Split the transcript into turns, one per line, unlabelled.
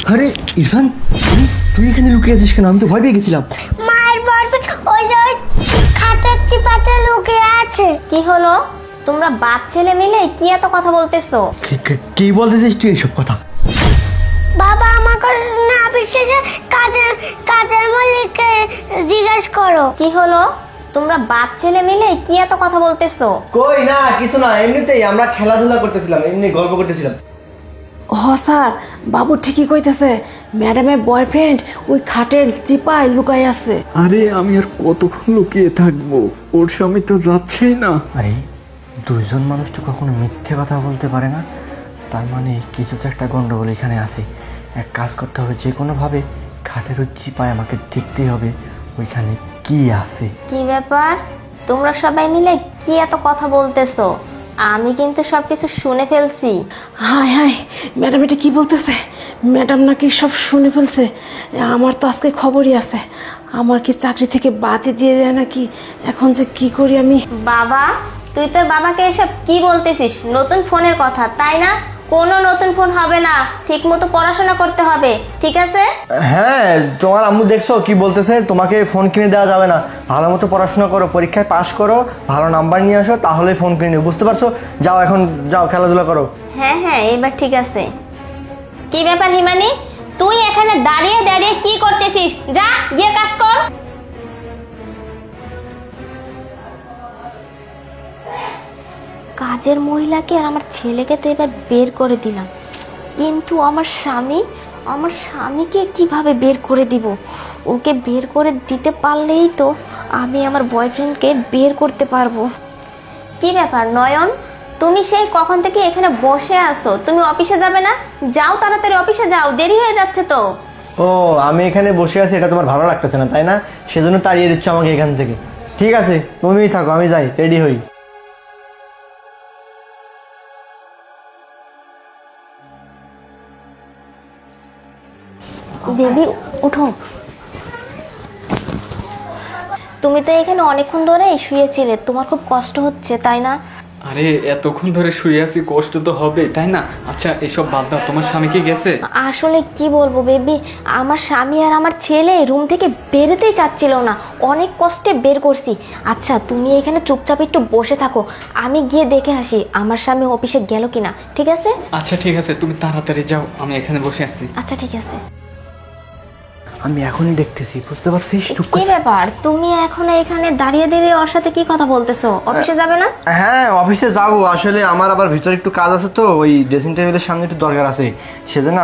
আরে ইরফান, তুই এখানে লুকিয়ে আছিস কেন? আমি তো ভয় পেয়ে গেছিলাম।
মায়ের বয়ফ্রেন্ড ওই যে ওই খাটের চিপাতে লুকিয়ে আছে।
কি হলো? তোমরা বাপ ছেলে মিলে কি এত কথা বলতেছো?
কি বলতেছিস তুই এইসব কথা?
বাবা আমাকে না বিশ্বাসে কাজের কাজের মালিককে জিজ্ঞেস করো।
কি হলো? তোমরা বাপ ছেলে মিলে কি এত কথা বলতেছো?
কই না, কিছু না, এমনিতেই আমরা খেলাধুলা করতেছিলাম, এমনি গল্প করতেছিলাম।
স্যার, বাবু ঠিকই কইতেছে, ম্যাডামের বয়ফ্রেন্ড ওই খাটের চিপায় লুকাই আছে।
আরে আমি আর কতক্ষণ লুকিয়ে থাকবো? ওর স্বামী তো যাচ্ছেই না।
আরে দুইজন মানুষ তো কখনো মিথ্যে কথা বলতে পারে না, তার মানে কিছু তো একটা গন্ডগোল এখানে আছে। এক কাজ করতে হবে, যে কোনোভাবে খাটের ওই চিপায় আমাকে দেখতেই হবে ওইখানে কি আছে।
কি ব্যাপার? তোমরা সবাই মিলে কি এত কথা বলতেছো? আমি কিন্তু সবকিছু শুনে ফেলছি।
হায় হায়, ম্যাডাম এটা কি বলতেছে? ম্যাডাম নাকি সব শুনে ফেলছে। আমার তো আজকে খবরই আছে, আমার কি চাকরি থেকে বাদই দিয়ে দেয় নাকি? এখন যে কি করি আমি?
বাবা, তুই তোর বাবাকে এসব কি বলতেছিস? নতুন ফোনের কথা, তাই না? কোনো নতুন ফোন হবে না, ঠিক মতো পড়াশোনা করতে হবে, ঠিক আছে?
হ্যাঁ, তোমার আম্মু দেখছো কি বলতেছে, তোমাকে ফোন কিনে দেওয়া যাবে না, ভালো মতো পড়াশোনা করো, পরীক্ষায় পাশ করো, ভালো নাম্বার নিয়ে আসো, তাহলেই ফোন কিনে নেবো, বুঝতে পারছো? যাও এখন, যাও খেলাধুলা করো।
হ্যাঁ হ্যাঁ, এবার ঠিক আছে। কি ব্যাপার হিমানি, তুই এখানে দাঁড়িয়ে দাঁড়িয়ে কি করতেছিস? যা গিয়ে কাজ কর। কাজের মহিলাকে আর আমার ছেলেকে তো এবার বের করে দিলাম, কিন্তু আমার স্বামীকে কিভাবে বের করে দিব? ওকে বের করে দিতে পারলেই তো আমি আমার বয়ফ্রেন্ডকে বের করতে পারবো। কি ব্যাপার নয়ন, তুমি সেই কখন থেকে এখানে বসে আছো? তুমি অফিসে যাবে না? যাও তাড়াতাড়ি অফিসে যাও, দেরি হয়ে যাচ্ছে তো।
ও, আমি এখানে বসে আছি, এটা তোমার ভালো লাগতেছে না তাই না? সেজন্য তাড়িয়ে দিচ্ছ আমাকে এখান থেকে। ঠিক আছে, তুমিই থাকো, আমি যাই, রেডি হই।
বেবি উঠো। তুমি তো এখানে অনেকক্ষণ ধরেই শুয়েছিলে, তোমার খুব কষ্ট হচ্ছে তাই না?
আরে এতক্ষণ ধরে শুয়ে আছি, কষ্ট তো হবে তাই না? আচ্ছা এসব বাদ দাও, তোমার স্বামী কি গেছে?
আসলে কি বলবো বেবি, আমার স্বামী আর আমার ছেলে রুম থেকে বেরোতেই চাচ্ছিল না, অনেক কষ্টে বের করছি। আচ্ছা তুমি এখানে চুপচাপ একটু বসে থাকো, আমি গিয়ে দেখে আসি আমার স্বামী অফিসে গেল কিনা, ঠিক আছে?
আচ্ছা ঠিক আছে, তুমি তাড়াতাড়ি যাও, আমি এখানে বসে আছি।
আচ্ছা ঠিক আছে।
আমি এখনই দেখতেছি, বুঝতে পারছিস? চুপ
কি
কর।
ব্যাপার, তুমি এখন এখানে দাঁড়িয়ে দাঁড়িয়ে ওর সাথে কি কথা বলতেছো? অফিসে যাবে না?
হ্যাঁ, অফিসে যাবো, আসলে আমার আবার ভিতরে একটু কাজ আছে, তো ওই ড্রেসিং টেবিলের সামনে একটু দরকার আছে, সেজন্য